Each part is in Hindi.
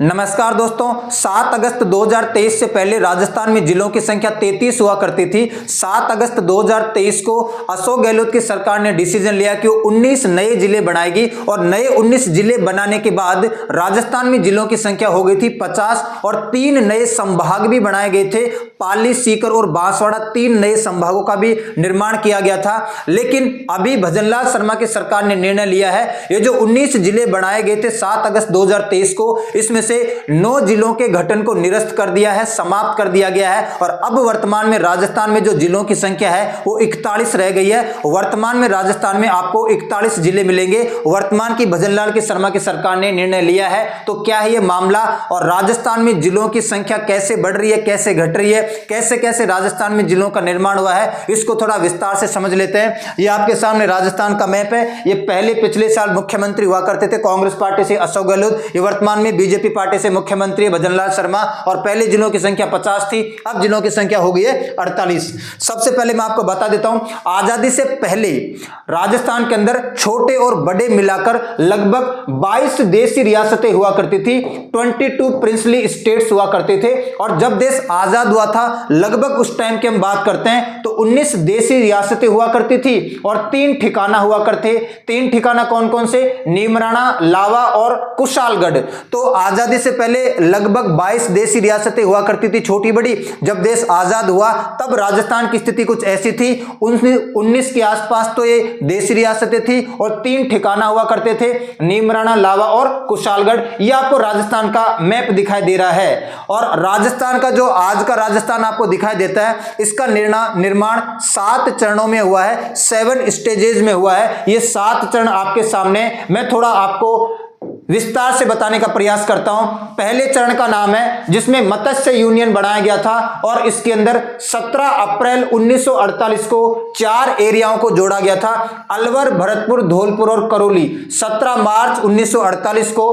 नमस्कार दोस्तों, 7 अगस्त 2023 से पहले राजस्थान में जिलों की संख्या 33 हुआ करती थी। 7 अगस्त 2023 को अशोक गहलोत की सरकार ने डिसीजन लिया कि वो 19 नए जिले बनाएगी और नए 19 जिले बनाने के बाद राजस्थान में जिलों की संख्या हो गई थी 50 और 3 नए संभाग भी बनाए गए थे। पाली, सीकर और बांसवाड़ा 3 नए संभागों का भी निर्माण किया गया था। लेकिन अभी भजनलाल शर्मा की सरकार ने निर्णय लिया है, ये जो 19 जिले बनाए गए थे 7 अगस्त 2023 को, इसमें से 9 जिलों के गठन को निरस्त कर दिया है, समाप्त कर दिया गया है। और अब वर्तमान में राजस्थान में जो जिलों की संख्या है वो 41 रह गई है। वर्तमान में राजस्थान में आपको 41 जिले मिलेंगे। वर्तमान की भजनलाल की शर्मा की सरकार ने निर्णय लिया है। तो क्या है ये मामला और राजस्थान में जिलों की संख्या कैसे बढ़ रही है, कैसे घट रही है, कैसे कैसे राजस्थान में जिलों का निर्माण हुआ है, इसको थोड़ा विस्तार से समझ लेते हैं। ये आपके सामने राजस्थान का मैप है। ये पहले पिछले साल मुख्यमंत्री हुआ करते थे कांग्रेस पार्टी से अशोक गहलोत, ये वर्तमान में बीजेपी पार्टी से मुख्यमंत्री भजनलाल शर्मा। और पहले जिलों की संख्या 50 थी, अब जिलों की संख्या हो गई है 48। सबसे पहले मैं आपको बता देता हूं, आजादी से पहले राजस्थान के अंदर छोटे और बड़े मिलाकर लगभग 22 देशी रियासतें हुआ करती थी। 22 प्रिंसली स्टेट्स हुआ करते थे। और जब देश आजाद हुआ था, लगभग उस टाइम की हम बात करते हैं तो 19 देशी रियासतें हुआ करती थी और 3 ठिकाना हुआ करते। 3 ठिकाना कौन कौन से? नीमराणा, लावा और कुशालगढ़। तो आजादी से पहले लगभग 22 देशी रियासतें हुआ करती थी, छोटी बड़ी। जब देश आजाद हुआ तब राजस्थान की स्थिति कुछ ऐसी थी। 19 के आसपास तो ये देशी रियासतें थी और 3 ठिकाना हुआ करते थे, नीमराणा, लावा और कुशालगढ़। ये आपको राजस्थान का मैप दिखाई दे रहा है। और राजस्थान का जो आज का राजस्थान आपको दिखाई देता है, इसका निर्माण 7 चरणों में हुआ है, 7 स्टेजेस में हुआ है। ये 7 चरण आपके सामने मैं थोड़ा आपको विस्तार से बताने का प्रयास करता हूं। पहले चरण का नाम है जिसमें मत्स्य यूनियन बनाया गया था और इसके अंदर 17 अप्रैल 1948 को 4 एरियाओं को जोड़ा गया था, अलवर, भरतपुर, धौलपुर और करौली। 17 मार्च 1948 को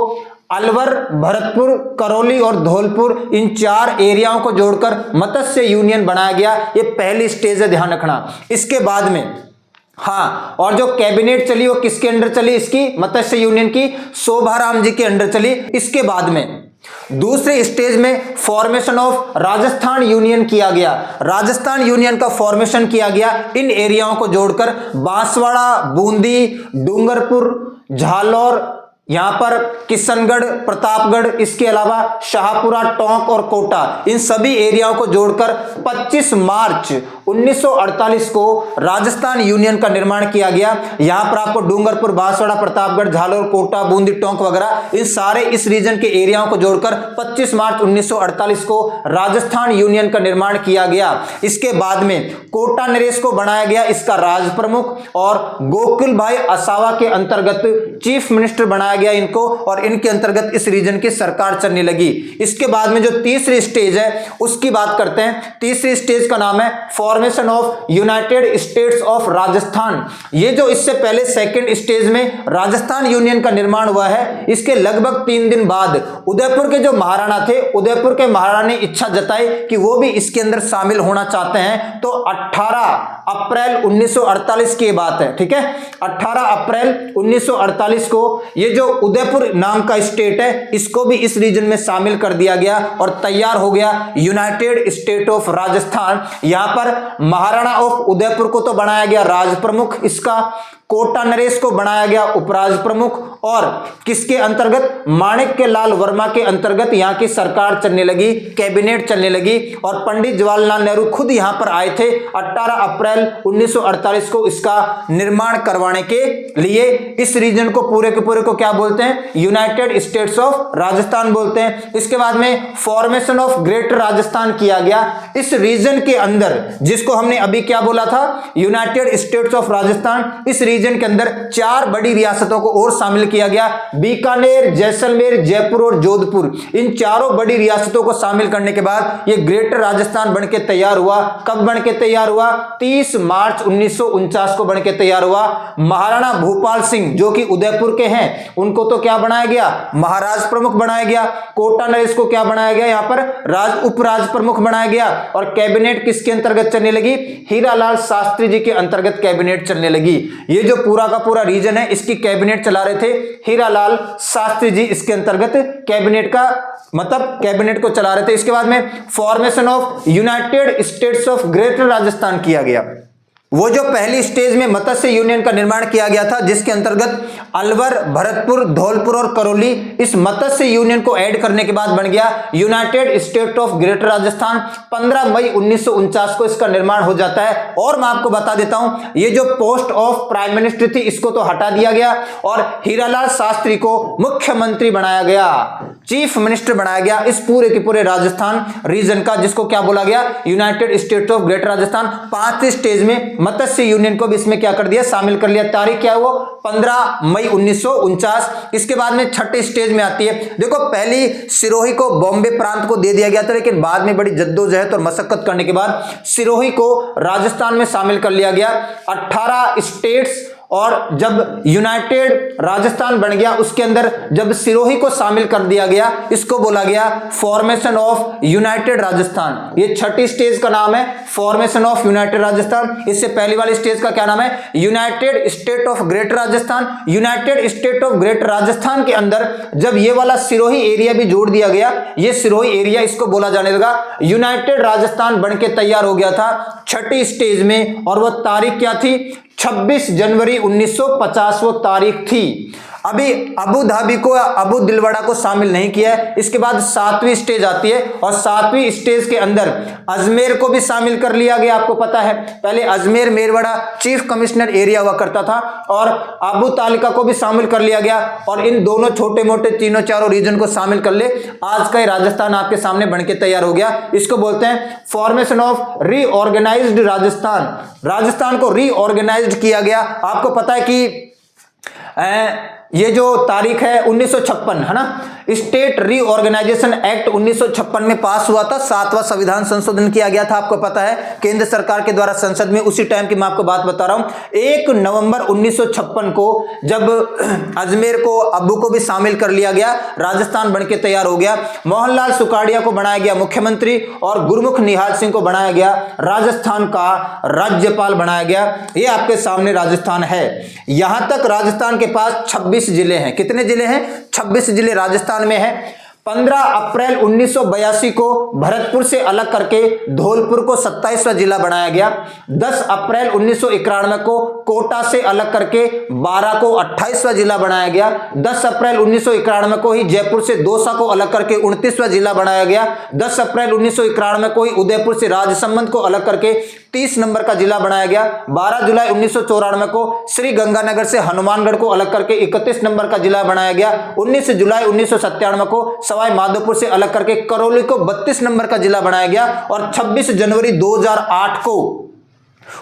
अलवर, भरतपुर, करौली और धौलपुर, इन 4 एरियाओं को जोड़कर मत्स्य यूनियन बनाया गया। ये पहली स्टेज है, ध्यान रखना। इसके बाद में और जो कैबिनेट चली वो किसके अंडर चली? इसकी मत्स्य यूनियन की शोभाराम जी के अंडर चली। इसके बाद में दूसरे स्टेज में फॉर्मेशन ऑफ राजस्थान यूनियन किया गया। राजस्थान यूनियन का फॉर्मेशन किया गया इन एरियाओं को जोड़कर, बांसवाड़ा, बूंदी, डूंगरपुर, झालोर, यहां पर किशनगढ़, प्रतापगढ़, इसके अलावा शाहपुरा, टोंक और कोटा, इन सभी एरियाओं को जोड़कर 25 मार्च 1948 को राजस्थान यूनियन का निर्माण किया गया। यहां पर आपको डूंगरपुर, बांसवाड़ा, प्रतापगढ़, झालोर, कोटा, बूंदी, टोंक वगैरह, इन सारे इस रीजन के एरियाओं को जोड़कर 25 मार्च 1948 को राजस्थान यूनियन का निर्माण किया गया। इसके बाद में कोटा नरेश को बनाया गया इसका राज प्रमुख और गोकुल भाई असावा के अंतर्गत चीफ मिनिस्टर बनाया गया इनको, और इनके अंतर्गत इस रीजन की सरकार चलने लगी। इसके बाद में जो तीसरी स्टेज है उसकी बात करते हैं। तीसरी स्टेज का नाम है formation of United States of Rajasthan. ये जो इससे पहले सेकंड स्टेज में राजस्थान यूनियन का निर्माण हुआ है, इसके लगभग 3 दिन बाद उदयपुर के जो महाराणा थे, उदयपुर के महाराणा ने इच्छा जताई कि वो भी इसके अंदर शामिल होना चाहते हैं। तो 18 अप्रैल 1948 की बात है, ठीक है। 18 अप्रैल 1948 को ये जो उदयपुर नाम का स्टेट है, इसको भी इस रीजन में शामिल कर दिया गया और तैयार हो गया यूनाइटेड स्टेट ऑफ राजस्थान। यहां पर महाराणा ऑफ उदयपुर को तो बनाया गया राज प्रमुख, इसका कोटा नरेश को बनाया गया उपराज प्रमुख, और किसके अंतर्गत? माणिक्य लाल वर्मा के अंतर्गत यहां की सरकार चलने लगी, कैबिनेट चलने लगी। और पंडित जवाहरलाल नेहरू खुद यहां पर आए थे 18 अप्रैल 1948 को इसका निर्माण करवाने के लिए। इस रीजन को पूरे के पूरे को क्या बोलते हैं? यूनाइटेड स्टेट्स ऑफ राजस्थान बोलते हैं। इसके बाद में फॉर्मेशन ऑफ ग्रेटर राजस्थान किया गया इस रीजन के अंदर, जिसको हमने अभी क्या बोला था? United States of Rajasthan. इस रीजन के अंदर 4 बड़ी रियासतों को और शामिल किया गया, बीकानेर, जैसलमेर, जयपुर और जोधपुर। इन चारों बड़ी रियासतों को शामिल करने के बाद ये ग्रेटर राजस्थान बनके तैयार हुआ। कब बनके तैयार हुआ? 30 मार्च 1949 को बनके तैयार हुआ। महाराणा भूपाल सिंह जो कि उदयपुर के हैं, उनको तो क्या बनाया गया? महाराज प्रमुख बनाया गया। कोटा नरेश को क्या बनाया गया? यहां पर उपराज प्रमुख बनाया गया। और कैबिनेट किसके अंतर्गत चलने लगी? हीरालाल शास्त्री जी के अंतर्गत कैबिनेट चलने लगी। ये ये जो पूरा का पूरा रीजन है इसकी कैबिनेट चला रहे थे हीरालाल शास्त्री जी, इसके अंतर्गत कैबिनेट का मतलब कैबिनेट को चला रहे थे। इसके बाद में formation of United States of greater Rajasthan किया गया। वो जो पहली स्टेज में मत्स्य यूनियन का निर्माण किया गया था, जिसके अंतर्गत अलवर, भरतपुर, धौलपुर और करौली इस मत्स्य यूनियन को ऐड करने के बाद बन गया United state of greater Rajasthan. 15 मई 1949 को इसका निर्माण हो जाता है। और मैं आपको बता देता हूं, ये जो पोस्ट ऑफ प्राइम मिनिस्टर थी इसको तो हटा दिया गया और हीरालाल शास्त्री को मुख्यमंत्री बनाया गया, चीफ मिनिस्टर बनाया गया इस पूरे के पूरे राजस्थान रीजन का, जिसको क्या बोला गया, United States of greater Rajasthan. 5वीं स्टेज में मत्स्य यूनियन को भी इसमें क्या कर दिया, शामिल कर लिया। तारीख क्या है वो, 15 मई 1949। इसके बाद में 6ठी स्टेज में आती है। देखो पहली सिरोही को बॉम्बे प्रांत को दे दिया गया था, लेकिन बाद में बड़ी जद्दोजहद और मशक्कत करने के बाद सिरोही को राजस्थान में शामिल कर लिया गया। 18 स्टेट्स और जब यूनाइटेड राजस्थान बन गया उसके अंदर जब सिरोही को शामिल कर दिया गया, इसको बोला गया फॉर्मेशन ऑफ यूनाइटेड राजस्थान। ये 6ठी स्टेज का नाम है फॉर्मेशन ऑफ यूनाइटेड राजस्थान। इससे पहली वाली स्टेज का क्या नाम है, United state of greater Rajasthan. United state of greater Rajasthan के अंदर जब ये वाला सिरोही एरिया भी जोड़ दिया गया, ये सिरोही एरिया इसको बोला जाने लगा यूनाइटेड राजस्थान बनके तैयार हो गया था 6ठी स्टेज में। और वो तारीख क्या थी, 26 जनवरी 1950 वो तारीख थी। अभी अबू धाबी को, अबू दिलवाड़ा को शामिल नहीं किया है। इसके बाद 7वीं स्टेज आती है और 7वीं स्टेज के अंदर अजमेर को भी शामिल कर लिया गया। आपको पता है पहले Ajmer Merwara chief commissioner area हुआ करता था और अबू तालिका को भी शामिल कर लिया गया। और इन दोनों छोटे मोटे तीनों चारों रीजन को शामिल कर ले, आज का राजस्थान आपके सामने बनके तैयार हो गया। इसको बोलते हैं फॉर्मेशन ऑफ रीऑर्गेनाइज्ड राजस्थान। राजस्थान को रीऑर्गेनाइज्ड किया गया। आपको पता है कि ये जो तारीख है 1956 है ना, स्टेट रीऑर्गेनाइजेशन एक्ट 1956 में पास हुआ था। 7वां संविधान संशोधन किया गया था, आपको पता है केंद्र सरकार के द्वारा संसद में। उसी टाइम की मैं आपको बात बता रहा हूं। 1 नवंबर 1956 को जब अजमेर को, अब्बू को भी शामिल कर लिया गया, राजस्थान बनके तैयार हो गया। मोहनलाल सुखाड़िया को बनाया गया मुख्यमंत्री और गुरमुख निहाल सिंह को बनाया गया राजस्थान का राज्यपाल बनाया गया। ये आपके सामने राजस्थान है। यहां तक राजस्थान के पास 26 जिले हैं। कितने जिले हैं, 26 जिले राजस्थान में है। 15 अप्रैल 1982 को भरतपुर से अलग करके धौलपुर को 27वां जिला बनाया गया। 10 अप्रैल 1991 को कोटा से अलग करके 12 को 28वां जिला बनाया गया। 10 अप्रैल 1991 को ही जयपुर से दौसा को अलग करके 29वां जिला बनाया गया। 10 अप्रैल 1991 को ही उदयपुर से राजसमंद को अलग करके 30 नंबर का जिला बनाया गया। 12 जुलाई 1994 को श्री गंगानगर से हनुमानगढ़ को अलग करके 31 नंबर का जिला बनाया गया। 19 जुलाई 1997 को सवाई माधोपुर से अलग करके करौली को 32 नंबर का जिला बनाया गया। और 26 जनवरी 2008 को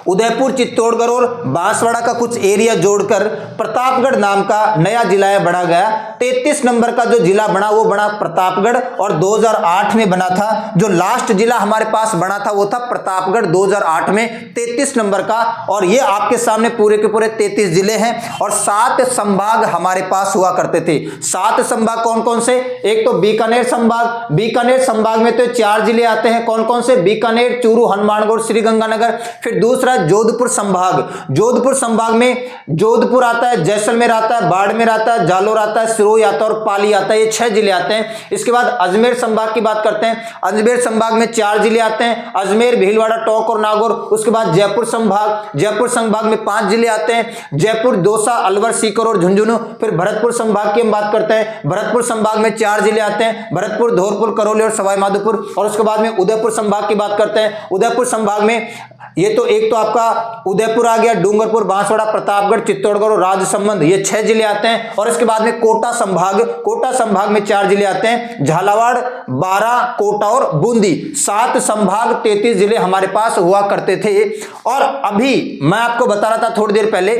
उदयपुर, चित्तौड़गढ़ और बांसवाड़ा का कुछ एरिया जोड़कर प्रतापगढ़ नाम का नया जिला बना गया। 33 नंबर का जो जिला बना वो बना प्रतापगढ़ और 2008 में बना था। जो लास्ट जिला हमारे पास बना था वो था प्रतापगढ़ 2008 में 33 नंबर का। और ये आपके सामने पूरे के पूरे 33 जिले हैं और 7 संभाग हमारे पास हुआ करते थे। 7 संभाग कौन कौन से, एक तो बीकानेर संभाग। बीकानेर संभाग में तो 4 जिले आते हैं। कौन कौन से, बीकानेर, चूरू, हनुमानगढ़, श्रीगंगानगर। फिर दूसरा जोधपुर संभाग। जोधपुर संभाग में जोधपुर आता है, जैसलमेर आता है, बाड़मेर आता है, जालोर आता है, सिरोही आता है और पाली आता है। ये 6 जिले आते हैं। इसके बाद अजमेर संभाग की बात करते हैं। अजमेर संभाग में 4 जिले आते हैं, अजमेर, भीलवाड़ा, टोंक और नागौर। उसके बाद जयपुर संभाग। जयपुर संभाग में 5 जिले आते हैं, जयपुर, दौसा, अलवर, सीकर और झुंझुनू। फिर भरतपुर संभाग की हम बात करते हैं। भरतपुर संभाग में 4 जिले आते हैं, भरतपुर, धौलपुर, करौली और सवाई माधोपुर। और उसके बाद में उदयपुर संभाग की बात करते हैं। उदयपुर संभाग में ये तो एक तो आपका उदयपुर आ गया, डूंगरपुर, बांसवाड़ा, प्रतापगढ़, चित्तौड़गढ़ और राजसमंद, ये 6 जिले आते हैं। और इसके बाद में कोटा संभाग। कोटा संभाग में 4 जिले आते हैं, झालावाड़, बारां, कोटा और बूंदी। 7 संभाग 33 जिले हमारे पास हुआ करते थे। और अभी मैं आपको बता रहा था थोड़ी देर पहले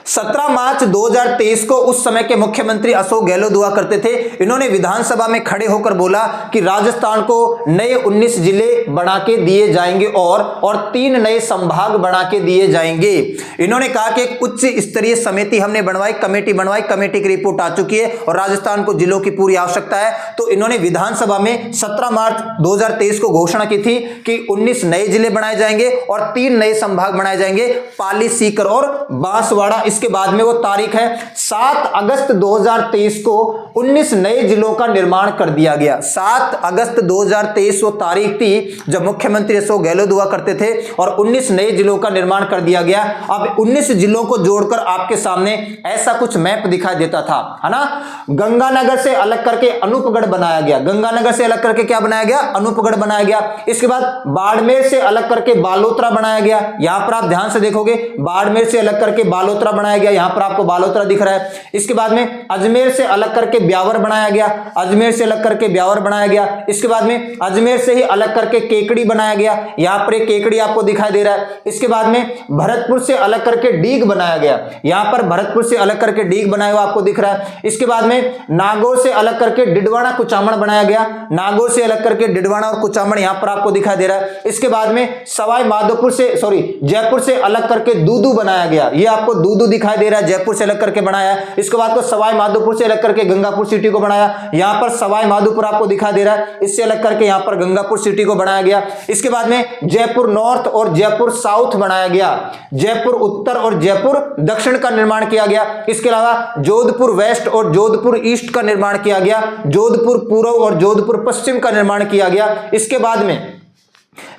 17 मार्च 2023 को उस समय के मुख्यमंत्री अशोक गहलोत हुआ करते थे। इन्होंने विधानसभा में खड़े होकर बोला कि राजस्थान को नए 19 जिले बना के दिए जाएंगे और 3 नए संभाग बना के दिए जाएंगे। इन्होंने कहा कि एक उच्च स्तरीय समिति हमने बनवाई, कमेटी बनवाई, कमेटी की रिपोर्ट आ चुकी है और राजस्थान को जिलों की पूरी आवश्यकता है। तो इन्होंने विधानसभा में 17 मार्च 2023 को घोषणा की थी कि 19 नए जिले बनाए जाएंगे और 3 नए संभाग बनाए जाएंगे, पाली, सीकर और बांसवाड़ा। इसके बाद में वो तारीख है 7 अगस्त 2023 को 19 नए जिलों का निर्माण कर दिया गया। 7 अगस्त 2023 वो तारीख थी जब मुख्यमंत्री अशोक गहलोत हुआ करते थे और 19 नए जिलों का निर्माण कर दिया गया। अब 19 जिलों को जोड़कर आपके सामने ऐसा कुछ मैप दिखाई देता था, है ना। गंगानगर से अलग करके अनूपगढ़ बनाया गया। गंगानगर से अलग करके क्या बनाया गया? अनूपगढ़ बनाया गया। इसके बाद बाड़मेर से अलग करके बालोतरा बनाया गया। यहां पर आप ध्यान से देखोगे, बाड़मेर से अलग करके बालोतरा बनाया गया। यहां पर आपको बालोतरा दिख रहा है। इसके बाद में अजमेर से अलग करके ब्यावर बनाया गया। अजमेर से अलग करके ब्यावर बनाया गया। इसके बाद में अजमेर से ही अलग करके केकड़ी बनाया गया। यहां पर एक केकड़ी आपको दिखाई दे रहा है। इसके बाद में भरतपुर से अलग करके डीग बनाया गया। यहां पर भरतपुर से अलग करके डीग बनाया हुआ आपको दिख रहा है। इसके बाद में नागौर से अलग करके डिडवाना कुचामण बनाया गया। नागौर से अलग करके डिडवाना और कुचामण यहां पर आपको दिखाई दे रहा है। इसके बाद में सवाई माधोपुर से जयपुर से अलग करके दूदू बनाया गया। ये आपको दूदू दिखाई दे रहा है, जयपुर से अलग करके बनाया। इसके बाद को सवाई माधोपुर से अलग करके गंगापुर सिटी को बनाया। यहां पर सवाई माधोपुर आपको दिखाई दे रहा है, इससे अलग करके यहां पर गंगापुर सिटी को बनाया गया। इसके बाद में जयपुर नॉर्थ और जयपुर साउथ बनाया गया। जयपुर उत्तर और जयपुर दक्षिण का निर्माण किया गया। इसके अलावा जोधपुर वेस्ट और जोधपुर ईस्ट का निर्माण किया गया। जोधपुर पूर्व और जोधपुर पश्चिम का निर्माण किया गया। इसके बाद में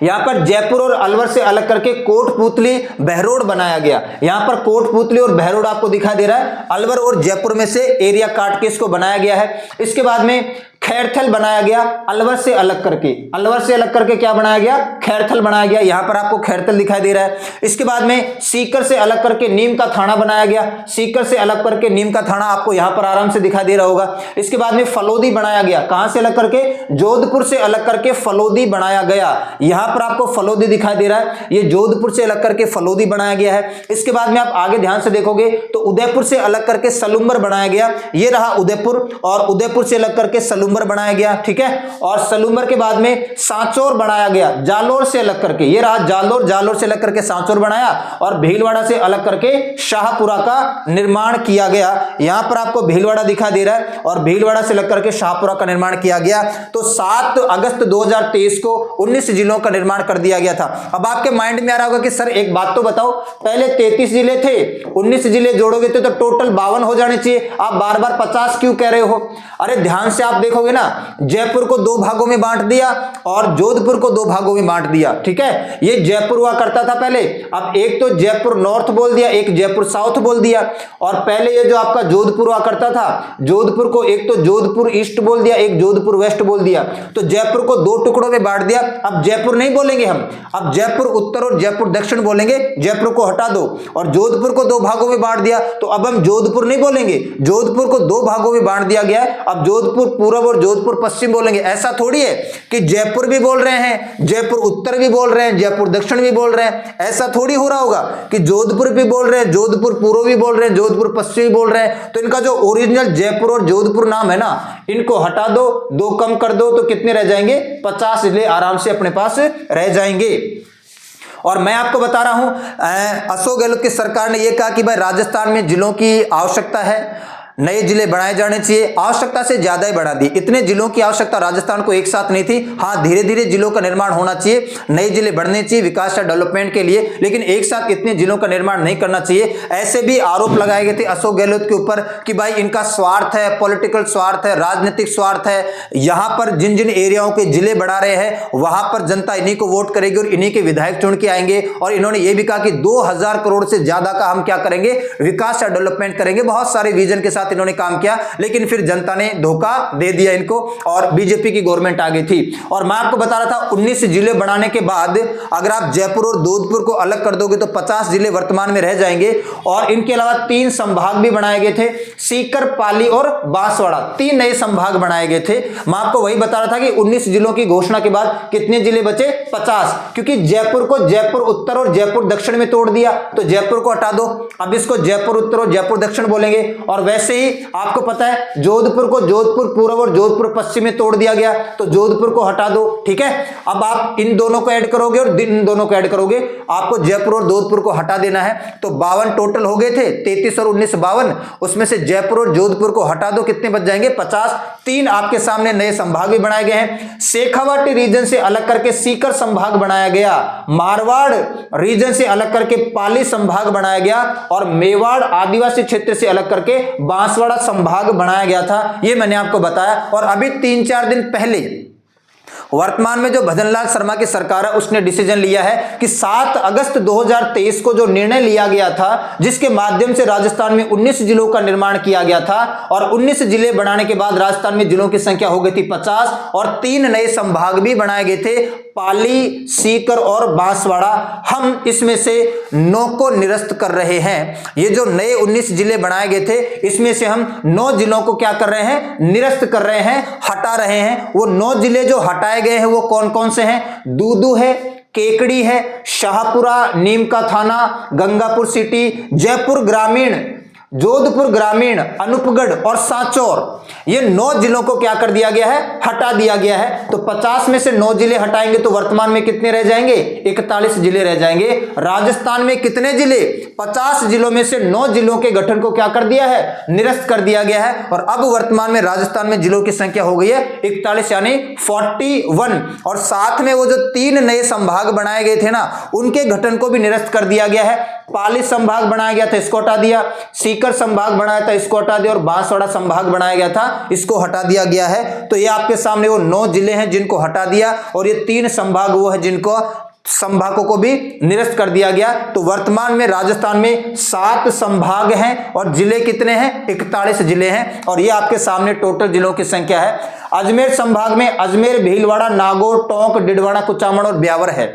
यहां पर जयपुर और अलवर से अलग करके कोटपुतली बहरोड बनाया गया। यहां पर कोटपुतली और बहरोड आपको दिखाई दे रहा है। अलवर और जयपुर में से एरिया काट के इसको बनाया गया है। इसके बाद में खैरथल बनाया गया। अलवर से अलग करके क्या बनाया गया? खैरथल बनाया गया। यहां पर आपको खैरथल दिखाई दे रहा है। इसके बाद में सीकर से अलग करके नीम का थाना बनाया गया। सीकर से अलग करके नीम का थाना आपको यहां पर आराम से दिखाई दे रहा होगा। इसके बाद में फलोदी बनाया गया। कहां से अलग करके? जोधपुर से अलग करके फलोदी बनाया गया। यहां पर आपको फलोदी दिखाई दे रहा है, ये जोधपुर से अलग करके फलोदी बनाया गया है। इसके बाद में आप आगे ध्यान से देखोगे तो उदयपुर से अलग करके सलूम्बर बनाया गया। ये रहा उदयपुर और उदयपुर से अलग करके सलूम्बर बनाया गया, ठीक है। और सलूम्बर के बाद में सांचौर बनाया गया। जालोर से अलग करके ये रहा जालोर, जालोर से अलग करके सांचौर बनाया और भीलवाड़ा से अलग करके शाहपुरा का निर्माण किया गया। यहां पर आपको भीलवाड़ा दिखा दे रहा है और भीलवाड़ा से अलग करके शाहपुरा का निर्माण किया गया। तो 7 अगस्त 2023 को 19 जिलों का निर्माण कर दिया गया था। अब आपके माइंड में आ रहा होगा कि सर एक बात तो बताओ, पहले 33 जिले थे, 19 जिले जोड़ोगे तो टोटल 52 हो जाने चाहिए, आप बार बार 50 क्यों कह रहे हो? अरे ध्यान से आप देखोगे ना, जयपुर को 2 भागों में बांट दिया और जोधपुर को 2 भागों में बांट दिया, ठीक है। ये जयपुर हुआ करता था पहले, अब एक तो जयपुर नॉर्थ बोल दिया, एक जयपुर साउथ बोल दिया। और पहले ये जो आपका जोधपुर हुआ करता था, जोधपुर को एक तो जोधपुर ईस्ट बोल दिया, एक जोधपुर वेस्ट बोल दिया। तो जयपुर को 2 टुकड़ों में बांट दिया। अब जयपुर नहीं बोलेंगे हम, अब जयपुर उत्तर और जयपुर दक्षिण बोलेंगे। जयपुर को हटा दो और जोधपुर को 2 भागों में बांट दिया, तो अब हम जोधपुर नहीं बोलेंगे, जोधपुर को 2 भागों में बांट दिया गया है। अब जोधपुर पूर्व और जोधपुर पश्चिम बोलेंगे। ऐसा थोड़ी है कि जयपुर भी बोल रहे हैं, जयपुर उत्तर भी बोल रहे हैं, जयपुर दक्षिण भी बोल रहे हैं। ऐसा थोड़ी हो रहा होगा कि जोधपुर भी बोल रहे हैं, जोधपुर पूर्व भी बोल रहे हैं, जोधपुर पश्चिम भी बोल रहे हैं। तो इनका जो ओरिजिनल जयपुर और जोधपुर नाम है ना, इनको हटा दो, 2 कम कर दो, तो कितने रह जाएंगे? 50 जिले आराम से अपने पास रह जाएंगे। और मैं आपको बता रहा हूं, अशोक गहलोत की सरकार ने यह कहा कि भाई राजस्थान में जिलों की आवश्यकता है, नए जिले बनाए जाने चाहिए। आवश्यकता से ज्यादा ही बढ़ा दी। इतने जिलों की आवश्यकता राजस्थान को एक साथ नहीं थी। हाँ, धीरे धीरे जिलों का निर्माण होना चाहिए, नए जिले बढ़ने चाहिए विकास या डेवलपमेंट के लिए, लेकिन एक साथ इतने जिलों का निर्माण नहीं करना चाहिए। ऐसे भी आरोप लगाए गए थे अशोक गहलोत के ऊपर कि भाई इनका स्वार्थ है, पॉलिटिकल स्वार्थ है, राजनीतिक स्वार्थ है। यहां पर जिन जिन एरियाओं के जिले बढ़ा रहे हैं वहां पर जनता इन्हीं को वोट करेगी और इन्हीं के विधायक चुन के आएंगे। और इन्होंने यह भी कहा कि 2000 करोड़ से ज्यादा का हम क्या करेंगे? विकास या डेवलपमेंट करेंगे। बहुत सारे विजन के साथ साथ इन्होंने काम किया, लेकिन फिर जनता ने धोखा दे दिया इनको और बीजेपी की गवर्नमेंट आ गई थी। और मैं आपको बता रहा था 19 जिले बनाने के बाद अगर आप जयपुर और जोधपुर को अलग कर दोगे तो 50 जिले वर्तमान में रह जाएंगे। और इनके अलावा 3 संभाग भी बनाए गए थे, सीकर, पाली और बांसवाड़ा, 3 नए संभाग बनाए गए थे। मैं आपको वही बता रहा था कि 19 जिलों की घोषणा के बाद कितने जिले बचे? 50, क्योंकि जयपुर को जयपुर उत्तर और जयपुर दक्षिण में तोड़ दिया तो जयपुर को हटा दो, अब इसको जयपुर उत्तर और जयपुर दक्षिण बोलेंगे। और वैसे ही आपको पता है जोधपुर को जोधपुर पूर्व और जोधपुर पश्चिम में तोड़ दिया गया तो जोधपुर को हटा दो, ठीक है। अब आप इन दोनों को ऐड करोगे और इन दोनों को ऐड करोगे, आपको जयपुर और जोधपुर को हटा देना है। तो 52 टोटल हो गए थे, 33 और 19 52, उसमें से जयपुर और जोधपुर को हटा दो, कितने बच जाएंगे? 50। 3 आपके सामने नए संभाग भी बनाए गए हैं। शेखावाटी रीजन से अलग करके सीकर संभाग बनाया गया, मारवाड़ रीजन से अलग करके पाली संभाग बनाया गया और मेवाड़ आदिवासी क्षेत्र से अलग करके बांसवाड़ा संभाग बनाया गया था। यह मैंने आपको बताया। और अभी 3-4 दिन पहले वर्तमान में जो भजनलाल शर्मा की सरकार है उसने डिसीजन लिया है कि 7 अगस्त 2023 को जो निर्णय लिया गया था, जिसके माध्यम से राजस्थान में 19 जिलों का निर्माण किया गया था और 19 जिले बनाने के बाद राजस्थान में जिलों की संख्या हो गई थी 50 और 3 नए संभाग भी बनाए गए थे, पाली, सीकर और बांसवाड़ा। हम इसमें से 9 को निरस्त कर रहे हैं। ये जो नए 19 जिले बनाए गए थे इसमें से हम 9 जिलों को क्या कर रहे हैं? निरस्त कर रहे हैं, हटा रहे हैं। वो 9 जिले जो हटाए गए हैं वो कौन कौन से हैं? दूदू है, केकड़ी है, शाहपुरा, नीम का थाना, गंगापुर सिटी, जयपुर ग्रामीण, जोधपुर ग्रामीण, अनूपगढ़ और सांचौर। ये 9 जिलों को क्या कर दिया गया है? हटा दिया गया है। तो 50 में से 9 जिले हटाएंगे तो वर्तमान में कितने रह जाएंगे? 41 जिले रह जाएंगे। राजस्थान में कितने जिले? 50 जिलों में से 9 जिलों के गठन को क्या कर दिया है? निरस्त कर दिया गया है। और अब वर्तमान में राजस्थान में जिलों की संख्या हो गई है 41 यानी 41। और साथ में वो जो 3 नए संभाग बनाए गए थे ना, उनके गठन को भी निरस्त कर दिया गया है। पाली संभाग बनाया गया था, इसको हटा दिया। सीकर संभाग बनाया था, इसको हटा दिया। और बांसवाड़ा संभाग बनाया गया था, इसको हटा दिया गया है। तो ये आपके सामने वो 9 जिले हैं जिनको हटा दिया और ये 3 संभाग वो है जिनको संभागों को भी निरस्त कर दिया गया। तो वर्तमान में राजस्थान में 7 संभाग हैं और जिले कितने हैं? 41 जिले हैं। और ये आपके सामने टोटल जिलों की संख्या है। अजमेर संभाग में अजमेर, भीलवाड़ा, नागौर, टोंक, डिडवाना, कुचामन और ब्यावर है।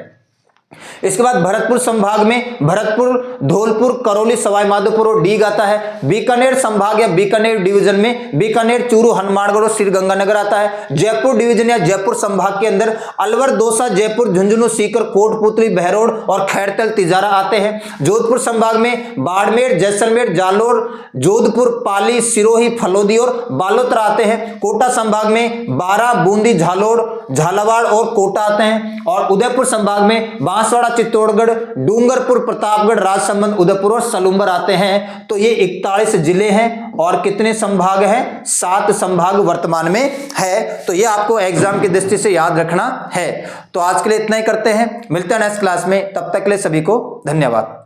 इसके बाद भरतपुर संभाग में भरतपुर, धौलपुर, करौली, सवाई माधोपुर और डीग आता है। बीकानेर संभाग या बीकानेर डिवीजन में बीकानेर, चूरू, हनुमानगढ़ और श्रीगंगानगर आता है। जयपुर डिवीजन या जयपुर संभाग के अंदर अलवर, दौसा, जयपुर, झुंझुनू, सीकर, कोटपुतली, बहरोड़ और खैरतल, तिजारा आते हैं। जोधपुर संभाग में बाड़मेर, जैसलमेर, जालोर, जोधपुर, पाली, सिरोही, फलोदी और बालोतरा आते हैं। कोटा संभाग में बारा, बूंदी, झालोर, झालावाड़ और कोटा आते हैं। और उदयपुर संभाग में बांसवाड़ा, चित्तौड़गढ़, डूंगरपुर, प्रतापगढ़, राजसमंद, उदयपुर और सलूम्बर आते हैं। तो ये 41 जिले हैं और कितने संभाग हैं? 7 संभाग वर्तमान में है। तो ये आपको एग्जाम की दृष्टि से याद रखना है। तो आज के लिए इतना ही करते हैं, मिलते हैं नेक्स्ट क्लास में। तब तक के लिए सभी को धन्यवाद।